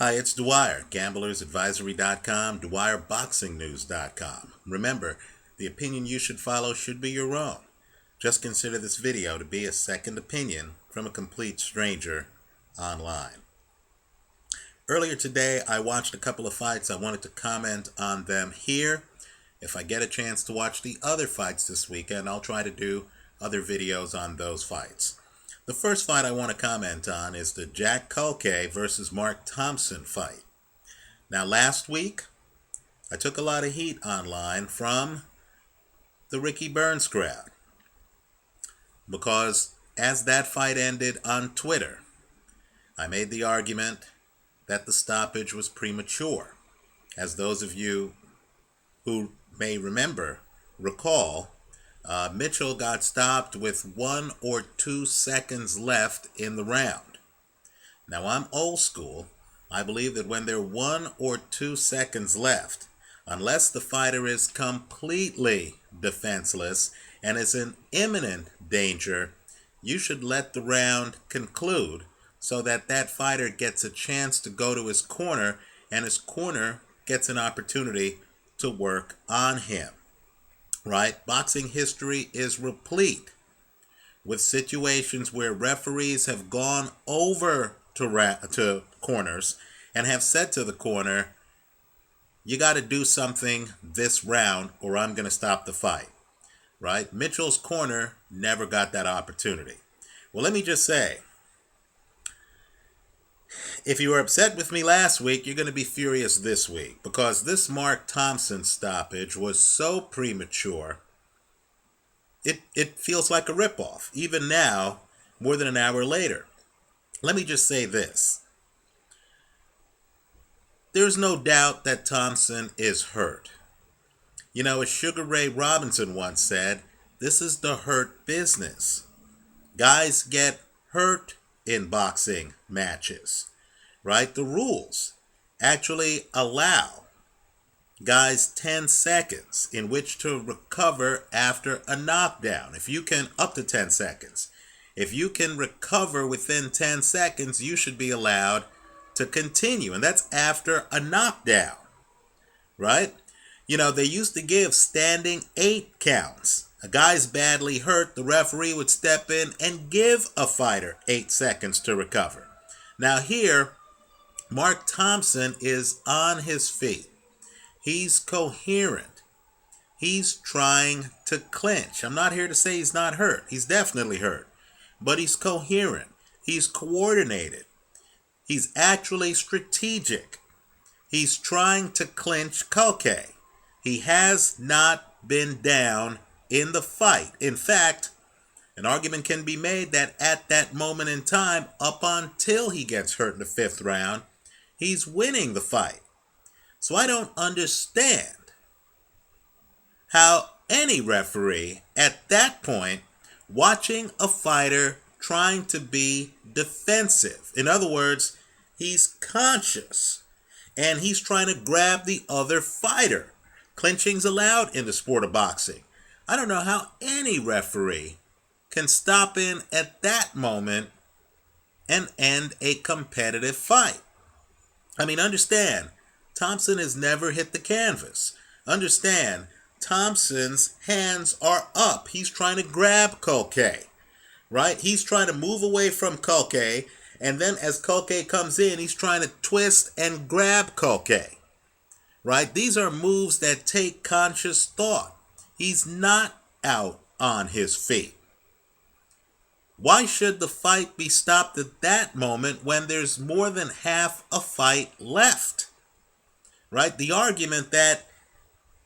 Hi, it's Dwyer, gamblersadvisory.com, dwyerboxingnews.com. Remember, the opinion you should follow should be your own. Just consider this video to be a second opinion from a complete stranger online. Earlier today, I watched a couple of fights. I wanted to comment on them here. If I get a chance to watch the other fights this weekend, I'll try to do other videos on those fights. The first fight I want to comment on is the Culcay versus Mark Thompson fight. Now, last week, I took a lot of heat online from the Ricky Burns crowd because as that fight ended on Twitter, I made the argument that the stoppage was premature. As those of you who may recall, Mitchell got stopped with 1 or 2 seconds left in the round. Now, I'm old school. I believe that when there are 1 or 2 seconds left, unless the fighter is completely defenseless and is in imminent danger, you should let the round conclude so that that fighter gets a chance to go to his corner and his corner gets an opportunity to work on him. Right? Boxing history is replete with situations where referees have gone over to corners and have said to the corner, you got to do something this round or I'm going to stop the fight. Right? Mitchell's corner never got that opportunity. Well, let me just say, if you were upset with me last week, you're going to be furious this week because this Mark Thompson stoppage was so premature, it feels like a ripoff, even now, more than an hour later. Let me just say this. There's no doubt that Thompson is hurt. You know, as Sugar Ray Robinson once said, this is the hurt business. Guys get hurt in boxing matches. Right? The rules actually allow guys 10 seconds in which to recover after a knockdown. If you can, up to 10 seconds. If you can recover within 10 seconds, you should be allowed to continue. And that's after a knockdown. Right? You know, they used to give standing 8 counts. A guy's badly hurt, the referee would step in and give a fighter 8 seconds to recover. Now here, Mark Thompson is on his feet. He's coherent. He's trying to clinch. I'm not here to say he's not hurt. He's definitely hurt. But he's coherent. He's coordinated. He's actually strategic. He's trying to clinch Culcay. He has not been down in the fight. In fact, an argument can be made that at that moment in time, up until he gets hurt in the 5th round, he's winning the fight. So I don't understand how any referee at that point, watching a fighter trying to be defensive. In other words, he's conscious and he's trying to grab the other fighter. Clinching's allowed in the sport of boxing. I don't know how any referee can stop in at that moment and end a competitive fight. I mean, understand, Thompson has never hit the canvas. Understand, Thompson's hands are up. He's trying to grab Culcay, right? He's trying to move away from Culcay, and then as Culcay comes in, he's trying to twist and grab Culcay, right? These are moves that take conscious thought. He's not out on his feet. Why should the fight be stopped at that moment when there's more than half a fight left? Right? The argument that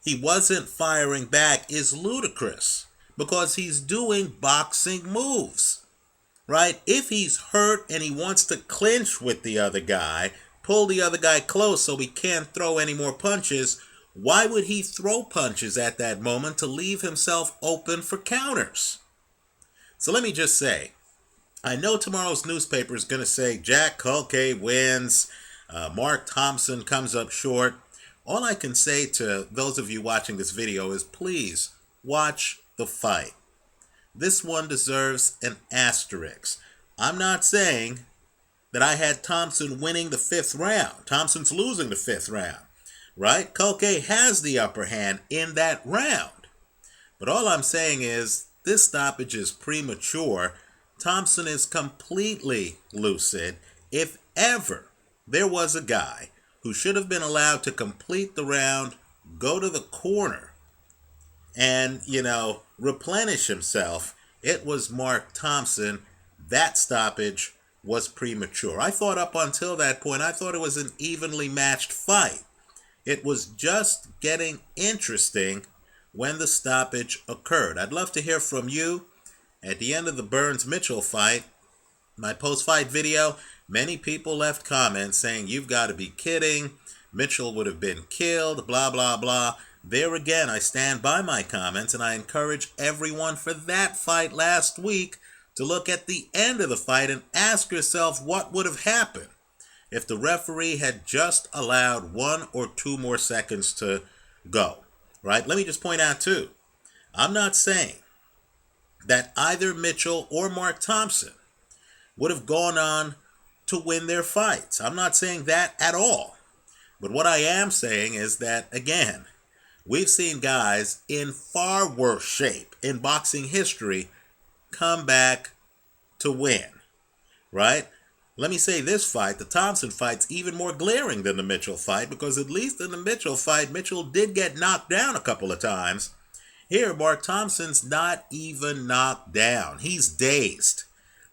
he wasn't firing back is ludicrous because he's doing boxing moves. Right? If he's hurt and he wants to clinch with the other guy, pull the other guy close so he can't throw any more punches, why would he throw punches at that moment to leave himself open for counters? So let me just say, I know tomorrow's newspaper is going to say Jack Culcay wins, Mark Thompson comes up short. All I can say to those of you watching this video is please watch the fight. This one deserves an asterisk. I'm not saying that I had Thompson winning the 5th round. Thompson's losing the 5th round, right? Culcay has the upper hand in that round. But all I'm saying is this stoppage is premature. Thompson is completely lucid. If ever there was a guy who should have been allowed to complete the round, go to the corner, and, replenish himself, it was Mark Thompson. That stoppage was premature. I thought up until that point, I thought it was an evenly matched fight. It was just getting interesting when the stoppage occurred. I'd love to hear from you. At the end of the Burns-Mitchell fight, my post-fight video, many people left comments saying, "You've got to be kidding. Mitchell would have been killed, blah, blah, blah." There again, I stand by my comments, and I encourage everyone for that fight last week to look at the end of the fight and ask yourself what would have happened if the referee had just allowed 1 or 2 more seconds to go, right? Let me just point out, too, I'm not saying that either Mitchell or Mark Thompson would have gone on to win their fights. I'm not saying that at all. But what I am saying is that, again, we've seen guys in far worse shape in boxing history come back to win, right? Let me say this fight, the Thompson fight's even more glaring than the Mitchell fight, because at least in the Mitchell fight, Mitchell did get knocked down a couple of times. Here, Mark Thompson's not even knocked down. He's dazed.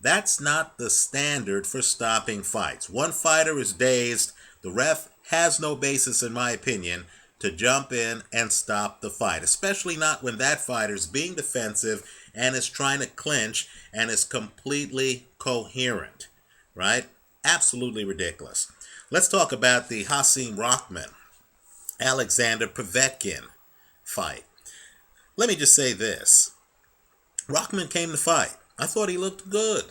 That's not the standard for stopping fights. One fighter is dazed. The ref has no basis, in my opinion, to jump in and stop the fight, especially not when that fighter's being defensive and is trying to clinch and is completely coherent, right? Absolutely ridiculous. Let's talk about the Hasim Rahman, Alexander Povetkin fight. Let me just say this. Rahman came to fight. I thought he looked good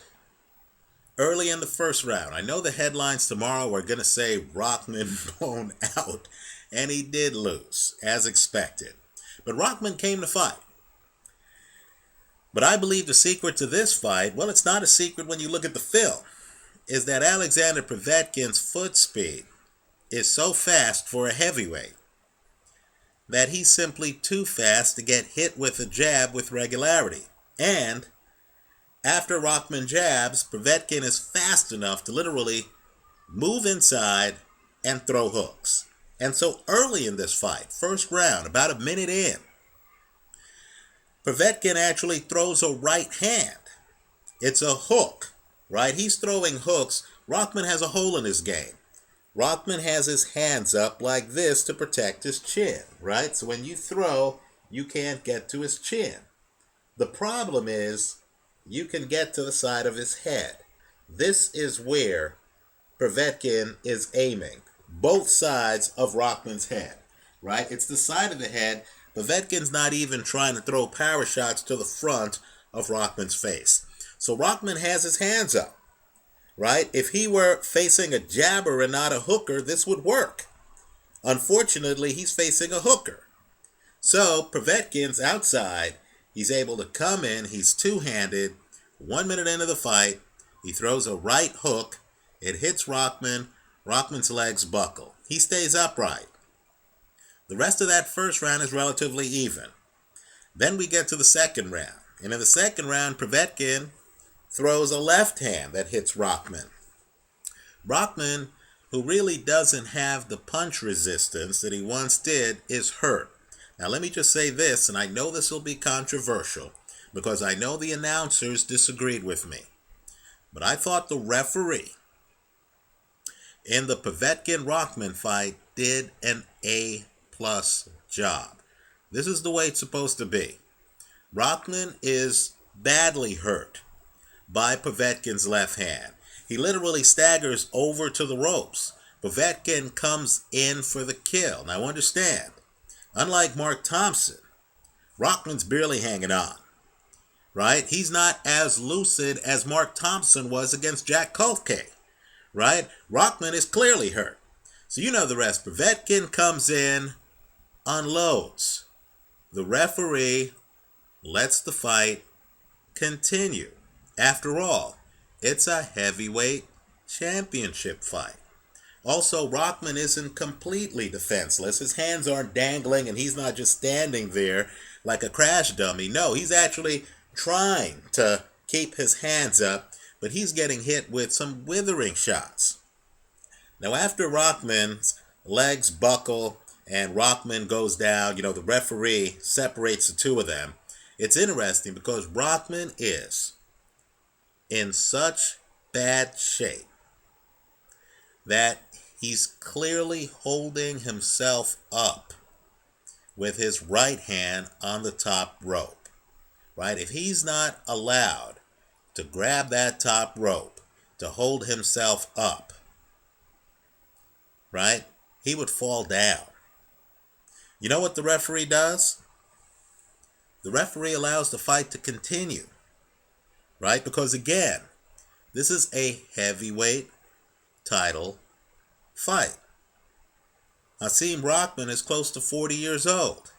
early in the first round. I know the headlines tomorrow are going to say Rahman blown out, and he did lose, as expected. But Rahman came to fight. But I believe the secret to this fight, well, it's not a secret when you look at the film, is that Alexander Povetkin's foot speed is so fast for a heavyweight that he's simply too fast to get hit with a jab with regularity. And after Rahman jabs, Povetkin is fast enough to literally move inside and throw hooks. And so early in this fight, first round, about a minute in, Povetkin actually throws a right hand. It's a hook, right? He's throwing hooks. Rahman has a hole in his game. Rahman has his hands up like this to protect his chin, right? So when you throw, you can't get to his chin. The problem is you can get to the side of his head. This is where Povetkin is aiming. Both sides of Rahman's head, right? It's the side of the head. Povetkin's not even trying to throw power shots to the front of Rahman's face. So Rahman has his hands up, right? If he were facing a jabber and not a hooker, this would work. Unfortunately, he's facing a hooker. So Povetkin's outside. He's able to come in. He's two-handed. 1 minute into the fight, he throws a right hook. It hits Rahman. Rahman's legs buckle. He stays upright. The rest of that first round is relatively even. Then we get to the second round. And in the second round, Povetkin throws a left hand that hits Rahman. Rahman, who really doesn't have the punch resistance that he once did, is hurt. Now let me just say this, and I know this will be controversial, because I know the announcers disagreed with me. But I thought the referee in the Povetkin-Rahman fight did an A-plus job. This is the way it's supposed to be. Rahman is badly hurt by Povetkin's left hand. He literally staggers over to the ropes. Povetkin comes in for the kill. Now understand, unlike Mark Thompson, Rahman's barely hanging on, right? He's not as lucid as Mark Thompson was against Jack Culcay, right? Rahman is clearly hurt. So you know the rest. Povetkin comes in, unloads. The referee lets the fight continue. After all, it's a heavyweight championship fight. Also, Rahman isn't completely defenseless. His hands aren't dangling and he's not just standing there like a crash dummy. No, he's actually trying to keep his hands up, but he's getting hit with some withering shots. Now, after Rahman's legs buckle and Rahman goes down, the referee separates the two of them. It's interesting because Rahman is in such bad shape that he's clearly holding himself up with his right hand on the top rope, right? If he's not allowed to grab that top rope to hold himself up, right, he would fall down. You know what the referee does? The referee allows the fight to continue, right? Because again, this is a heavyweight title fight. Hasim Rahman is close to 40 years old.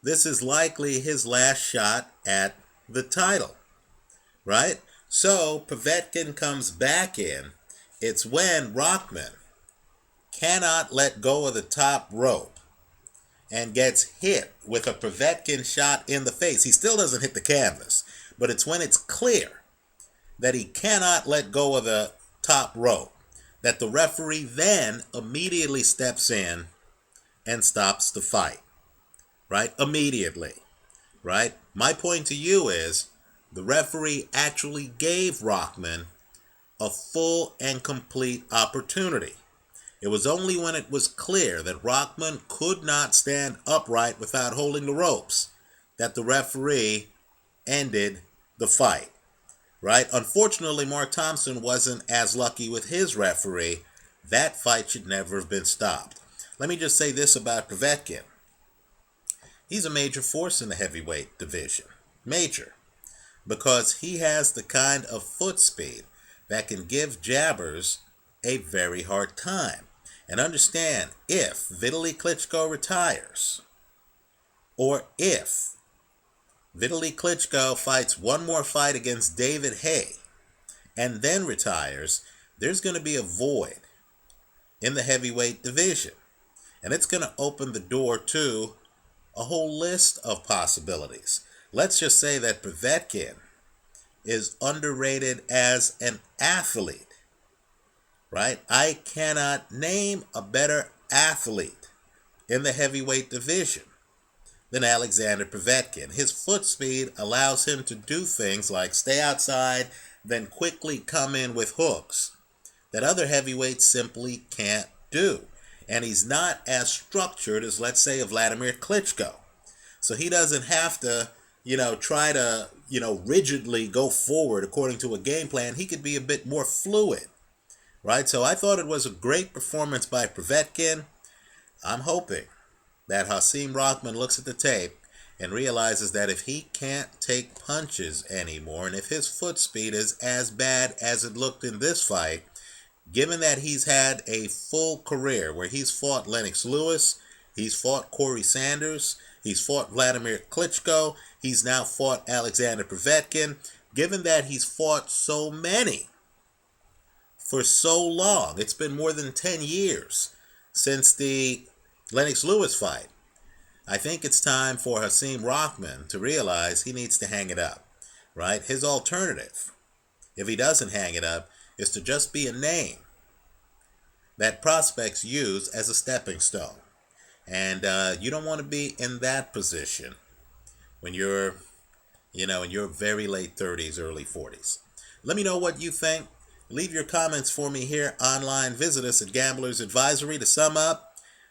This is likely his last shot at the title, right? So Povetkin comes back in. It's when Rahman cannot let go of the top rope and gets hit with a Povetkin shot in the face. He still doesn't hit the canvas, but it's when it's clear that he cannot let go of the top rope that the referee then immediately steps in and stops the fight, right? Immediately, right? My point to you is the referee actually gave Rahman a full and complete opportunity. It was only when it was clear that Rahman could not stand upright without holding the ropes that the referee ended the fight. Right? Unfortunately, Mark Thompson wasn't as lucky with his referee. That fight should never have been stopped. Let me just say this about Povetkin. He's a major force in the heavyweight division. Major. Because he has the kind of foot speed that can give jabbers a very hard time. And understand, if Vitaly Klitschko retires, or if Vitaly Klitschko fights one more fight against David Haye and then retires, there's going to be a void in the heavyweight division. And it's going to open the door to a whole list of possibilities. Let's just say that Povetkin is underrated as an athlete, right? I cannot name a better athlete in the heavyweight division than Alexander Povetkin. His foot speed allows him to do things like stay outside, then quickly come in with hooks that other heavyweights simply can't do. And he's not as structured as, let's say, a Vladimir Klitschko. So he doesn't have to, try to, rigidly go forward according to a game plan. He could be a bit more fluid, right? So I thought it was a great performance by Povetkin. I'm hoping that Hasim Rahman looks at the tape and realizes that if he can't take punches anymore, and if his foot speed is as bad as it looked in this fight, given that he's had a full career where he's fought Lennox Lewis, he's fought Corey Sanders, he's fought Vladimir Klitschko, he's now fought Alexander Povetkin, given that he's fought so many for so long, it's been more than 10 years since the Lennox Lewis fight, I think it's time for Hasim Rahman to realize he needs to hang it up, right? His alternative, if he doesn't hang it up, is to just be a name that prospects use as a stepping stone. And you don't want to be in that position when you're, in your very late 30s, early 40s. Let me know what you think. Leave your comments for me here online. Visit us at Gamblers Advisory. To sum up,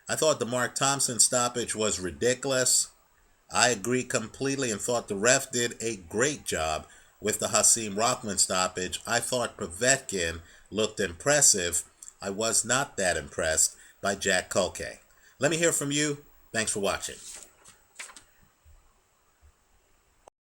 I thought the Mark Thompson stoppage was ridiculous. I agree completely and thought the ref did a great job with the Hasim Rahman stoppage. I thought Povetkin looked impressive. I was not that impressed by Jack Culcay. Let me hear from you. Thanks for watching.